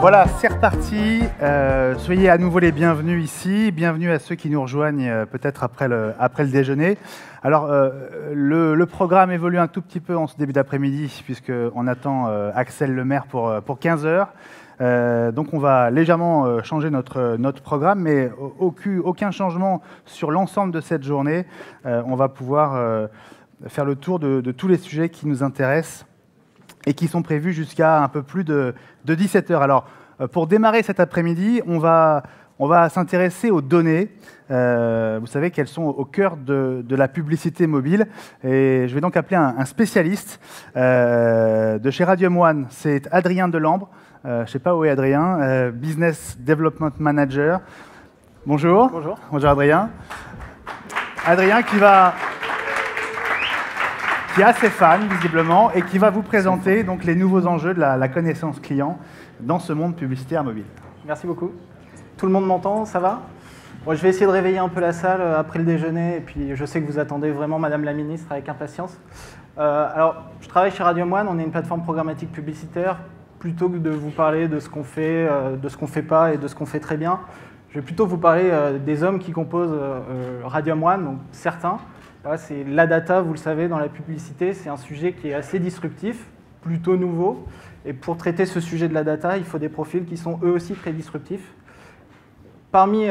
Voilà, c'est reparti. Soyez à nouveau les bienvenus ici. Bienvenue à ceux qui nous rejoignent peut-être après le déjeuner. Alors, le programme évolue un tout petit peu en ce début d'après-midi, puisqu'on attend Axel Lemaire pour 15 heures. Donc, on va légèrement changer notre programme, mais aucun changement sur l'ensemble de cette journée. On va pouvoir faire le tour de tous les sujets qui nous intéressent et qui sont prévus jusqu'à un peu plus de 17 heures. Alors, pour démarrer cet après-midi, on va s'intéresser aux données. Vous savez qu'elles sont au cœur de la publicité mobile. Et je vais donc appeler un spécialiste de chez Radium One. C'est Adrien Delambre. Je ne sais pas où est Adrien. Business Development Manager. Bonjour. Bonjour. Bonjour Adrien. Adrien qui est assez fan, visiblement, et qui va vous présenter donc, les nouveaux enjeux de la connaissance client dans ce monde publicitaire mobile. Merci beaucoup. Tout le monde m'entend, ça va? Bon, je vais essayer de réveiller un peu la salle après le déjeuner, et puis je sais que vous attendez vraiment Madame la Ministre avec impatience. Alors, je travaille chez Radium One, on est une plateforme programmatique publicitaire. Plutôt que de vous parler de ce qu'on fait, de ce qu'on ne fait pas et de ce qu'on fait très bien, je vais plutôt vous parler des hommes qui composent Radium One, donc certains. C'est la data, vous le savez, dans la publicité, c'est un sujet qui est assez disruptif, plutôt nouveau. Et pour traiter ce sujet de la data, il faut des profils qui sont eux aussi très disruptifs. Parmi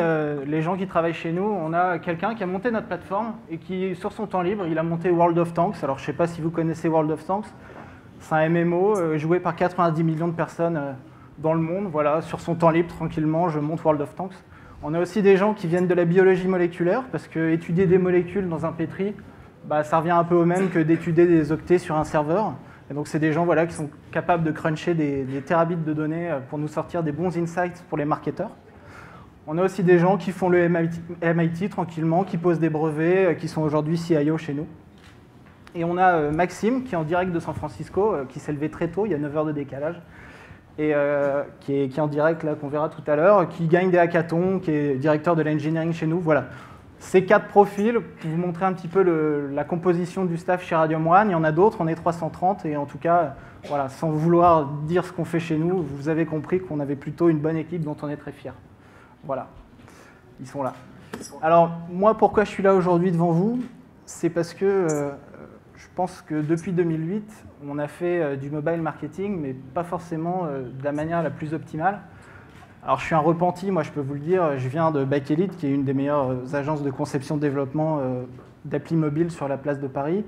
les gens qui travaillent chez nous, on a quelqu'un qui a monté notre plateforme et qui, sur son temps libre, il a monté World of Tanks. Alors, je ne sais pas si vous connaissez World of Tanks. C'est un MMO joué par 90 millions de personnes dans le monde. Voilà, sur son temps libre, tranquillement, je monte World of Tanks. On a aussi des gens qui viennent de la biologie moléculaire, parce qu'étudier des molécules dans un pétri, ça revient un peu au même que d'étudier des octets sur un serveur. Et donc, c'est des gens qui sont capables de cruncher des terabits de données pour nous sortir des bons insights pour les marketeurs. On a aussi des gens qui font le MIT tranquillement, qui posent des brevets, qui sont aujourd'hui CIO chez nous. Et on a Maxime, qui est en direct de San Francisco, qui s'est levé très tôt, il y a 9 heures de décalage, et qui est en direct, là, qu'on verra tout à l'heure, qui gagne des hackathons, qui est directeur de l'engineering chez nous. Voilà. Ces 4 profils, pour vous montrer un petit peu la composition du staff chez Radium One, il y en a d'autres, on est 330, et en tout cas, voilà, sans vouloir dire ce qu'on fait chez nous, vous avez compris qu'on avait plutôt une bonne équipe dont on est très fiers. Voilà, ils sont là. Alors, moi, pourquoi je suis là aujourd'hui devant vous? C'est parce que je pense que depuis 2008, on a fait du mobile marketing, mais pas forcément de la manière la plus optimale. Alors, je suis un repenti, moi, je peux vous le dire. Je viens de Bike-Elite, qui est une des meilleures agences de conception-développement d'appli mobile sur la place de Paris.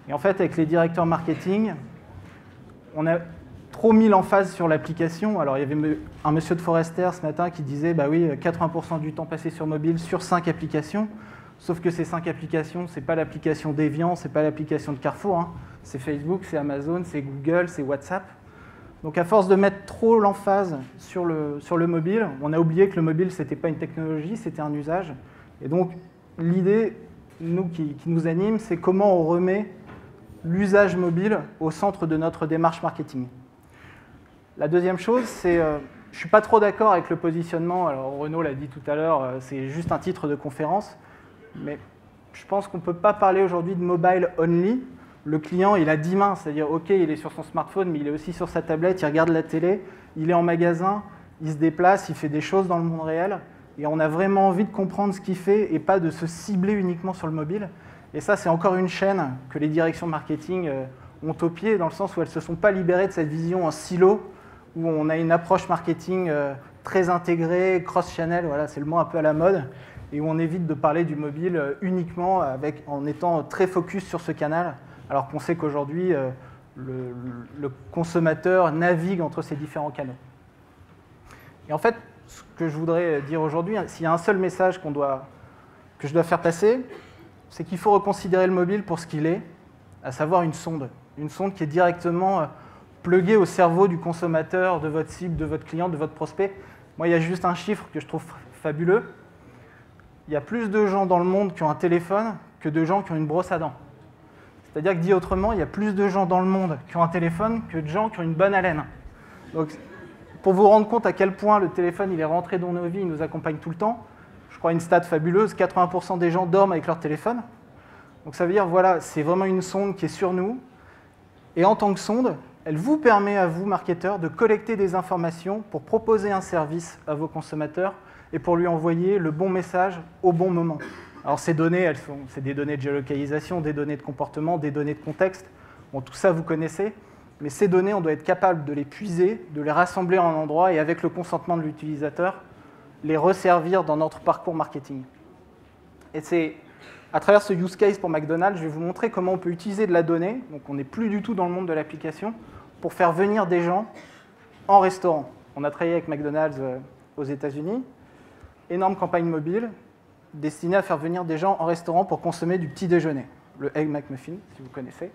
Et en fait, avec les directeurs marketing, on a trop mis l'emphase sur l'application. Alors, il y avait un monsieur de Forrester ce matin qui disait, bah oui, 80% du temps passé sur mobile sur 5 applications. Sauf que ces 5 applications, ce n'est pas l'application d'Evian, ce n'est pas l'application de Carrefour. Hein. C'est Facebook, c'est Amazon, c'est Google, c'est WhatsApp. Donc à force de mettre trop l'emphase sur le mobile, on a oublié que le mobile, ce n'était pas une technologie, c'était un usage. Et donc l'idée qui nous anime, c'est comment on remet l'usage mobile au centre de notre démarche marketing. La deuxième chose, c'est je ne suis pas trop d'accord avec le positionnement. Alors Renaud l'a dit tout à l'heure, c'est juste un titre de conférence. Mais je pense qu'on ne peut pas parler aujourd'hui de mobile only. Le client, il a 10 mains, c'est-à-dire, OK, il est sur son smartphone, mais il est aussi sur sa tablette, il regarde la télé, il est en magasin, il se déplace, il fait des choses dans le monde réel. Et on a vraiment envie de comprendre ce qu'il fait et pas de se cibler uniquement sur le mobile. Et ça, c'est encore une chaîne que les directions marketing ont au pied, dans le sens où elles ne se sont pas libérées de cette vision en silo, où on a une approche marketing très intégrée, cross-channel, voilà, c'est le mot un peu à la mode, et où on évite de parler du mobile uniquement en étant très focus sur ce canal, alors qu'on sait qu'aujourd'hui, le consommateur navigue entre ces différents canaux. Et en fait, ce que je voudrais dire aujourd'hui, s'il y a un seul message que je dois faire passer, c'est qu'il faut reconsidérer le mobile pour ce qu'il est, à savoir une sonde qui est directement pluguée au cerveau du consommateur, de votre cible, de votre client, de votre prospect. Moi, il y a juste un chiffre que je trouve fabuleux. Il y a plus de gens dans le monde qui ont un téléphone que de gens qui ont une brosse à dents. C'est-à-dire que dit autrement, il y a plus de gens dans le monde qui ont un téléphone que de gens qui ont une bonne haleine. Donc, pour vous rendre compte à quel point le téléphone il est rentré dans nos vies, il nous accompagne tout le temps, je crois une stat fabuleuse, 80% des gens dorment avec leur téléphone. Donc ça veut dire, voilà, c'est vraiment une sonde qui est sur nous. Et en tant que sonde, elle vous permet à vous, marketeurs, de collecter des informations pour proposer un service à vos consommateurs et pour lui envoyer le bon message au bon moment. Alors ces données, c'est des données de géolocalisation, des données de comportement, des données de contexte. Bon, tout ça, vous connaissez. Mais ces données, on doit être capable de les puiser, de les rassembler en un endroit et avec le consentement de l'utilisateur, les resservir dans notre parcours marketing. Et c'est à travers ce use case pour McDonald's, je vais vous montrer comment on peut utiliser de la donnée, donc on n'est plus du tout dans le monde de l'application, pour faire venir des gens en restaurant. On a travaillé avec McDonald's aux États-Unis, énorme campagne mobile destinée à faire venir des gens en restaurant pour consommer du petit déjeuner, le Egg McMuffin, si vous connaissez.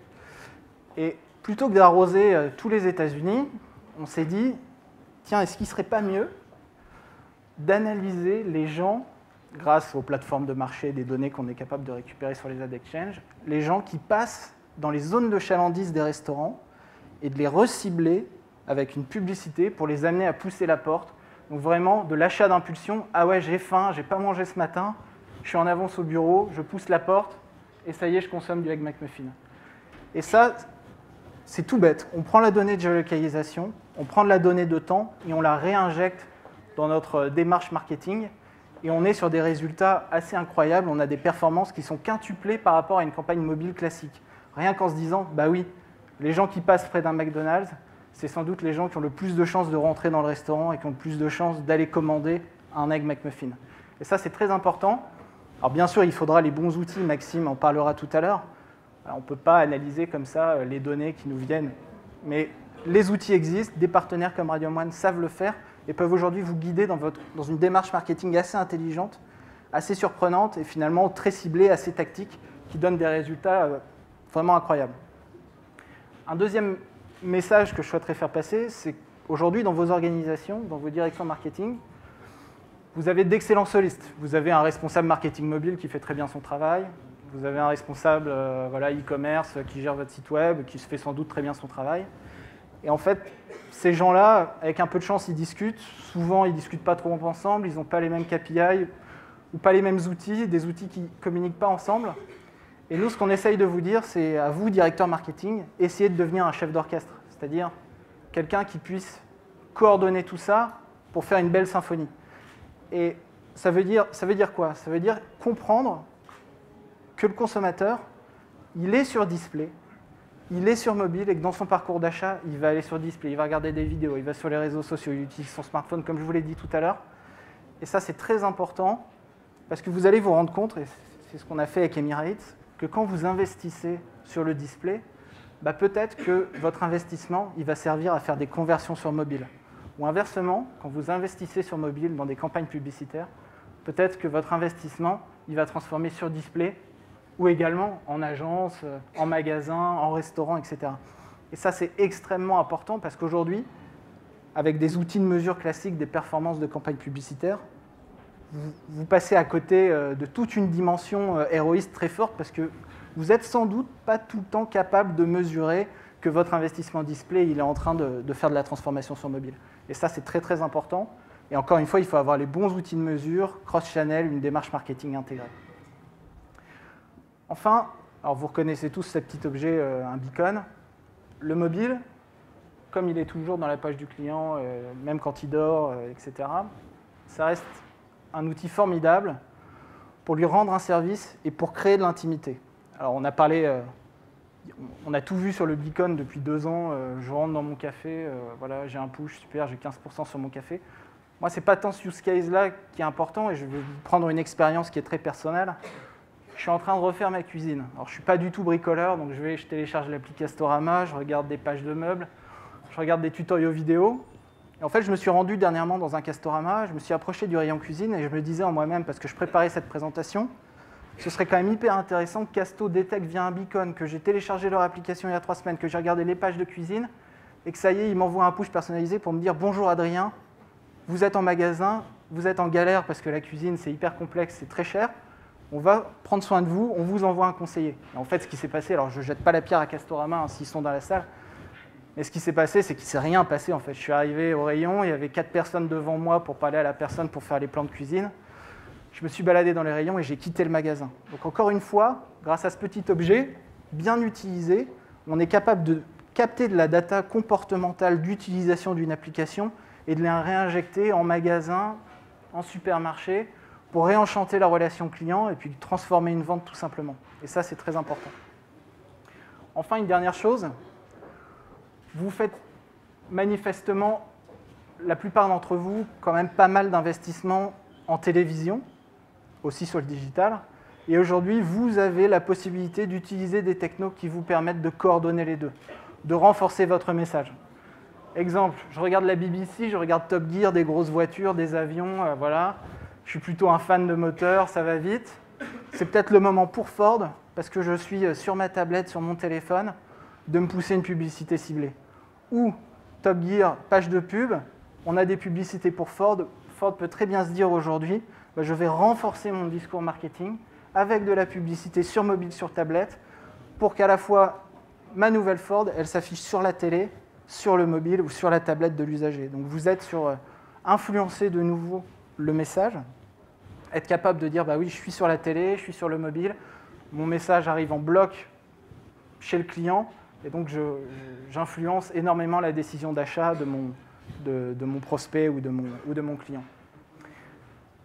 Et plutôt que d'arroser tous les États-Unis, on s'est dit, tiens, est-ce qu'il ne serait pas mieux d'analyser les gens, grâce aux plateformes de marché, des données qu'on est capable de récupérer sur les ad exchange, les gens qui passent dans les zones de chalandise des restaurants et de les recibler avec une publicité pour les amener à pousser la porte. Donc vraiment de l'achat d'impulsion, ah ouais, j'ai faim, j'ai pas mangé ce matin, je suis en avance au bureau, je pousse la porte et ça y est, je consomme du Egg McMuffin. Et ça, c'est tout bête. On prend la donnée de géolocalisation, on prend de la donnée de temps et on la réinjecte dans notre démarche marketing et on est sur des résultats assez incroyables. On a des performances qui sont quintuplées par rapport à une campagne mobile classique. Rien qu'en se disant, bah oui, les gens qui passent près d'un McDonald's, c'est sans doute les gens qui ont le plus de chances de rentrer dans le restaurant et qui ont le plus de chances d'aller commander un Egg McMuffin. Et ça, c'est très important. Alors bien sûr, il faudra les bons outils, Maxime en parlera tout à l'heure. On ne peut pas analyser comme ça les données qui nous viennent, mais les outils existent, des partenaires comme Radium One savent le faire et peuvent aujourd'hui vous guider dans une démarche marketing assez intelligente, assez surprenante et finalement très ciblée, assez tactique, qui donne des résultats vraiment incroyables. Un deuxième message que je souhaiterais faire passer, c'est qu'aujourd'hui dans vos organisations, dans vos directions marketing, vous avez d'excellents solistes. Vous avez un responsable marketing mobile qui fait très bien son travail, vous avez un responsable e-commerce qui gère votre site web, qui se fait sans doute très bien son travail. Et en fait, ces gens-là, avec un peu de chance, ils discutent. Souvent, ils ne discutent pas trop ensemble, ils n'ont pas les mêmes KPI ou pas les mêmes outils, des outils qui ne communiquent pas ensemble. Et nous, ce qu'on essaye de vous dire, c'est à vous, directeur marketing, essayez de devenir un chef d'orchestre, c'est-à-dire quelqu'un qui puisse coordonner tout ça pour faire une belle symphonie. Et ça veut dire quoi? Ça veut dire comprendre que le consommateur, il est sur display, il est sur mobile et que dans son parcours d'achat, il va aller sur display, il va regarder des vidéos, il va sur les réseaux sociaux, il utilise son smartphone comme je vous l'ai dit tout à l'heure. Et ça, c'est très important parce que vous allez vous rendre compte, et c'est ce qu'on a fait avec Emirates, que quand vous investissez sur le display, peut-être que votre investissement, il va servir à faire des conversions sur mobile. Ou inversement, quand vous investissez sur mobile dans des campagnes publicitaires, peut-être que votre investissement, il va transformer sur display ou également en agence, en magasin, en restaurant, etc. Et ça, c'est extrêmement important parce qu'aujourd'hui, avec des outils de mesure classiques des performances de campagne publicitaire, vous passez à côté de toute une dimension héroïste très forte parce que vous n'êtes sans doute pas tout le temps capable de mesurer que votre investissement display il est en train de faire de la transformation sur mobile. Et ça, c'est très, très important. Et encore une fois, il faut avoir les bons outils de mesure, cross-channel, une démarche marketing intégrée. Enfin, alors vous reconnaissez tous ce petit objet, un beacon. Le mobile, comme il est toujours dans la page du client, même quand il dort, etc., ça reste un outil formidable pour lui rendre un service et pour créer de l'intimité. Alors on a parlé, on a tout vu sur le beacon depuis 2 ans. Je rentre dans mon café, voilà, j'ai un push, super, j'ai 15% sur mon café. Moi, ce n'est pas tant ce use case-là qui est important, et je vais vous prendre une expérience qui est très personnelle. Je suis en train de refaire ma cuisine. Alors, je ne suis pas du tout bricoleur, donc je télécharge l'appli Castorama, je regarde des pages de meubles, je regarde des tutoriaux vidéo. Et en fait, je me suis rendu dernièrement dans un Castorama, je me suis approché du rayon cuisine et je me disais en moi-même, parce que je préparais cette présentation, ce serait quand même hyper intéressant que Casto détecte via un beacon que j'ai téléchargé leur application il y a 3 semaines, que j'ai regardé les pages de cuisine, et que ça y est, il m'envoie un push personnalisé pour me dire « Bonjour Adrien, vous êtes en magasin, vous êtes en galère parce que la cuisine c'est hyper complexe, c'est très cher, on va prendre soin de vous, on vous envoie un conseiller. » Et en fait, ce qui s'est passé, alors je ne jette pas la pierre à Castorama s'ils sont dans la salle, mais ce qui s'est passé, c'est qu'il ne s'est rien passé en fait. Je suis arrivé au rayon, il y avait 4 personnes devant moi pour parler à la personne pour faire les plans de cuisine. Je me suis baladé dans les rayons et j'ai quitté le magasin. Donc encore une fois, grâce à ce petit objet, bien utilisé, on est capable de capter de la data comportementale d'utilisation d'une application et de la réinjecter en magasin, en supermarché, pour réenchanter la relation client et puis transformer une vente tout simplement. Et ça, c'est très important. Enfin, une dernière chose, vous faites manifestement, la plupart d'entre vous, quand même pas mal d'investissements en télévision, aussi sur le digital. Et aujourd'hui, vous avez la possibilité d'utiliser des technos qui vous permettent de coordonner les deux, de renforcer votre message. Exemple, je regarde la BBC, je regarde Top Gear, des grosses voitures, des avions, voilà. Je suis plutôt un fan de moteur, ça va vite. C'est peut-être le moment pour Ford, parce que je suis sur ma tablette, sur mon téléphone, de me pousser une publicité ciblée. Ou Top Gear, page de pub, on a des publicités pour Ford. Ford peut très bien se dire aujourd'hui, je vais renforcer mon discours marketing avec de la publicité sur mobile, sur tablette, pour qu'à la fois ma nouvelle Ford, elle s'affiche sur la télé, sur le mobile ou sur la tablette de l'usager. Donc vous êtes sur influencer de nouveau le message, être capable de dire, oui, je suis sur la télé, je suis sur le mobile, mon message arrive en bloc chez le client, et donc j'influence énormément la décision d'achat de mon prospect ou de mon client.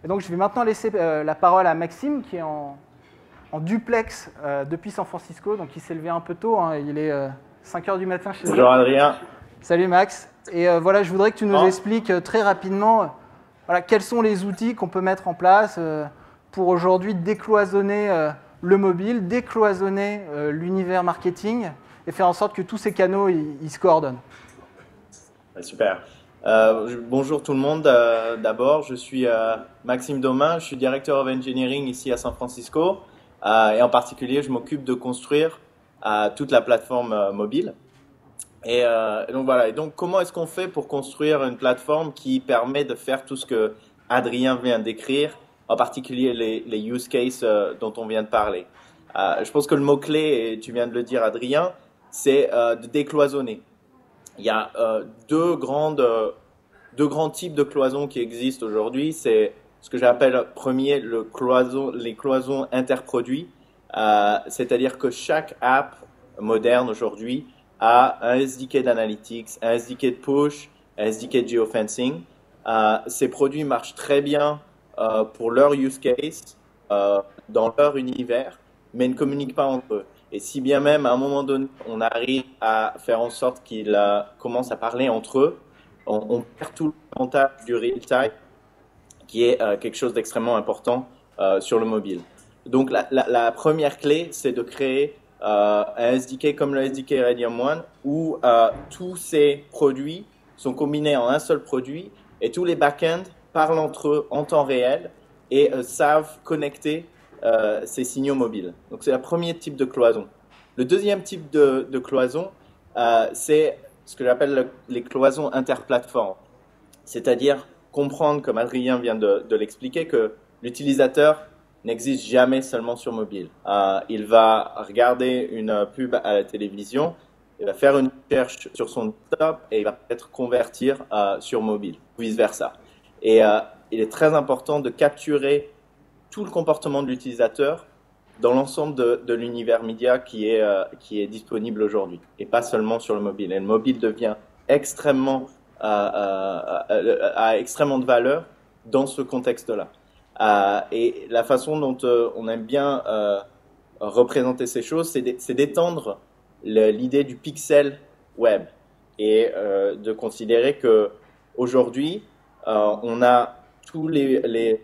Et donc je vais maintenant laisser la parole à Maxime, qui est en duplex depuis San Francisco, donc il s'est levé un peu tôt, hein, il est 5 heures du matin chez lui. Bonjour Adrien. Salut Max. Et voilà, je voudrais que tu nous expliques très rapidement quels sont les outils qu'on peut mettre en place pour aujourd'hui décloisonner le mobile, décloisonner l'univers marketing et faire en sorte que tous ces canaux ils se coordonnent. Super. Bonjour tout le monde. D'abord, je suis Maxime Domain, je suis Director of Engineering ici à San Francisco et en particulier, je m'occupe de construire toute la plateforme mobile. Et donc voilà. Et donc, comment est-ce qu'on fait pour construire une plateforme qui permet de faire tout ce que Adrien vient d'écrire, en particulier les use cases dont on vient de parler. Je pense que le mot-clé, et tu viens de le dire Adrien, c'est de décloisonner. Il y a deux grands types de cloisons qui existent aujourd'hui. C'est ce que j'appelle premier les cloisons interproduits. C'est-à-dire que chaque app moderne aujourd'hui a un SDK d'analytics, un SDK de push, un SDK de geofencing. Ces produits marchent très bien pour leur use case, dans leur univers, mais ne communiquent pas entre eux. Et si bien même, à un moment donné, on arrive à faire en sorte qu'ils commencent à parler entre eux, on perd tout l'avantage du real-time, qui est quelque chose d'extrêmement important sur le mobile. Donc, la première clé, c'est de créer un SDK comme le SDK Radium One, où tous ces produits sont combinés en un seul produit, et tous les back-ends parlent entre eux en temps réel et savent connecter ces signaux mobiles. Donc, c'est le premier type de cloison. Le deuxième type de cloison, c'est ce que j'appelle les cloisons interplateformes. C'est-à-dire comprendre, comme Adrien vient de l'expliquer, que l'utilisateur n'existe jamais seulement sur mobile. Il va regarder une pub à la télévision, il va faire une recherche sur son desktop et il va peut-être convertir sur mobile, vice-versa. Et il est très important de capturer tout le comportement de l'utilisateur dans l'ensemble de l'univers média qui est disponible aujourd'hui, et pas seulement sur le mobile. Et le mobile devient a extrêmement de valeur dans ce contexte-là. Et la façon dont on aime bien représenter ces choses, c'est d'étendre l'idée du pixel web et de considérer que aujourd'hui on a tous les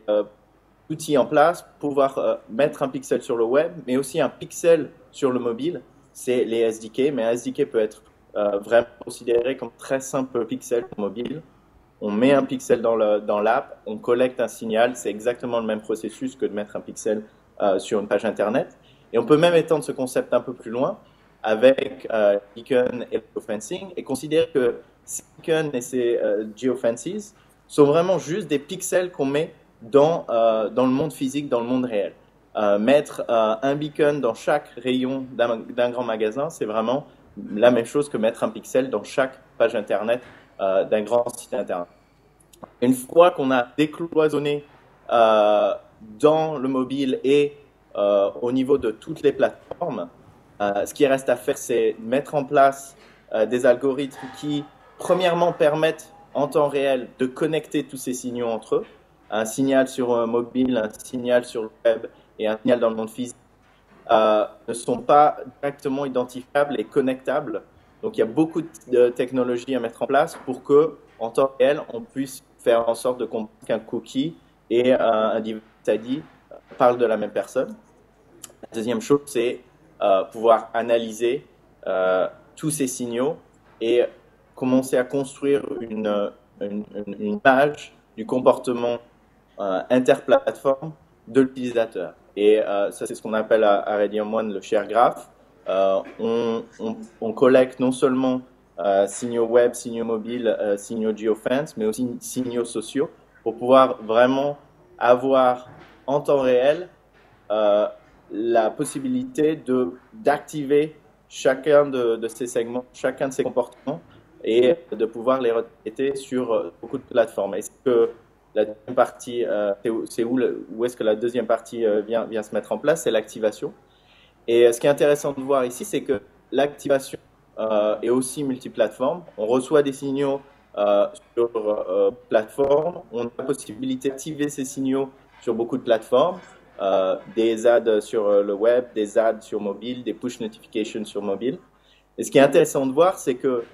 outils en place pour pouvoir mettre un pixel sur le web, mais aussi un pixel sur le mobile. C'est les SDK, mais un SDK peut être vraiment considéré comme très simple pixel mobile. On met un pixel dans l'app, on collecte un signal. C'est exactement le même processus que de mettre un pixel sur une page Internet. Et on peut même étendre ce concept un peu plus loin avec beacon et geofencing et considérer que ces beacons et ces geofences sont vraiment juste des pixels qu'on met dans le monde physique, dans le monde réel. Mettre un beacon dans chaque rayon d'un grand magasin, c'est vraiment la même chose que mettre un pixel dans chaque page Internet d'un grand site Internet. Une fois qu'on a décloisonné dans le mobile et au niveau de toutes les plateformes, ce qui reste à faire, c'est mettre en place des algorithmes qui, premièrement, permettent en temps réel de connecter tous ces signaux entre eux. Un signal sur mobile, un signal sur le web et un signal dans le monde physique ne sont pas directement identifiables et connectables. Donc il y a beaucoup de technologies à mettre en place pour que, en temps réel, on puisse faire en sorte de comprendre qu'un cookie et un device ID parlent de la même personne. La deuxième chose, c'est pouvoir analyser tous ces signaux et commencer à construire une image du comportement interplateforme de l'utilisateur. Et ça, c'est ce qu'on appelle à Radium One le share graph. On collecte non seulement signaux web, signaux mobiles, signaux geofence, mais aussi signaux sociaux pour pouvoir vraiment avoir en temps réel la possibilité d'activer chacun de ces segments, chacun de ces comportements et de pouvoir les retraiter sur beaucoup de plateformes. Est-ce que la deuxième partie, c'est où est-ce que la deuxième partie vient se mettre en place? C'est l'activation. Et ce qui est intéressant de voir ici, c'est que l'activation est aussi multiplateforme. On reçoit des signaux sur plateforme. On a la possibilité d'activer ces signaux sur beaucoup de plateformes. Des ads sur le web, des ads sur mobile, des push notifications sur mobile. Et ce qui est intéressant de voir, c'est que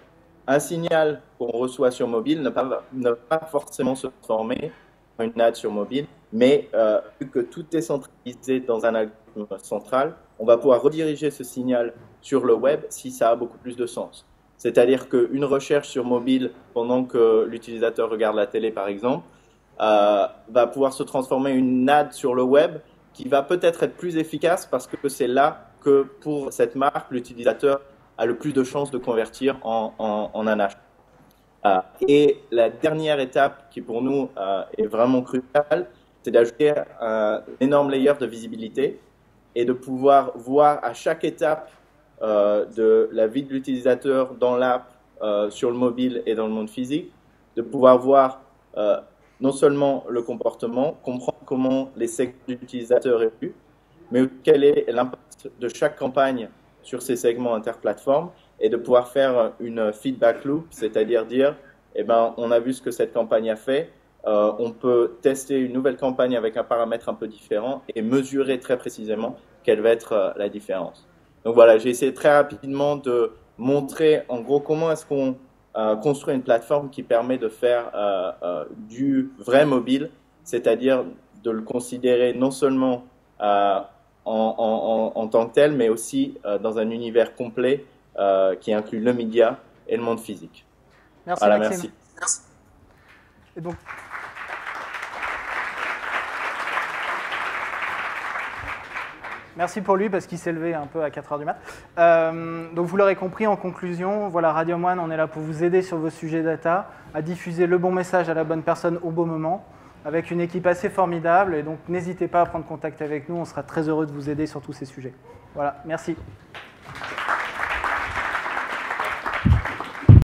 un signal qu'on reçoit sur mobile ne va pas forcément se transformer en une ad sur mobile, mais vu que tout est centralisé dans un algorithme central, on va pouvoir rediriger ce signal sur le web si ça a beaucoup plus de sens. C'est-à-dire qu'une recherche sur mobile pendant que l'utilisateur regarde la télé, par exemple, va pouvoir se transformer en une ad sur le web qui va peut-être être plus efficace parce que c'est là que pour cette marque, l'utilisateur a le plus de chances de convertir en un achat. Et la dernière étape qui pour nous est vraiment cruciale, c'est d'ajouter un énorme layer de visibilité et de pouvoir voir à chaque étape de la vie de l'utilisateur dans l'app, sur le mobile et dans le monde physique, de pouvoir voir non seulement le comportement, comprendre comment les segments d'utilisateurs évoluent, mais quel est l'impact de chaque campagne sur ces segments interplateformes et de pouvoir faire une feedback loop, c'est-à-dire dire, eh ben, on a vu ce que cette campagne a fait, on peut tester une nouvelle campagne avec un paramètre un peu différent et mesurer très précisément quelle va être la différence. Donc voilà, j'ai essayé très rapidement de montrer en gros comment est-ce qu'on construit une plateforme qui permet de faire du vrai mobile, c'est-à-dire de le considérer non seulement en tant que tel, mais aussi dans un univers complet qui inclut le média et le monde physique. Merci, voilà, Maxime. Merci. Et donc, merci pour lui parce qu'il s'est levé un peu à 4 h du mat. Donc vous l'aurez compris, en conclusion, voilà, Radium One, on est là pour vous aider sur vos sujets data, à diffuser le bon message à la bonne personne au bon moment, avec une équipe assez formidable. Et donc n'hésitez pas à prendre contact avec nous, on sera très heureux de vous aider sur tous ces sujets. Voilà, merci.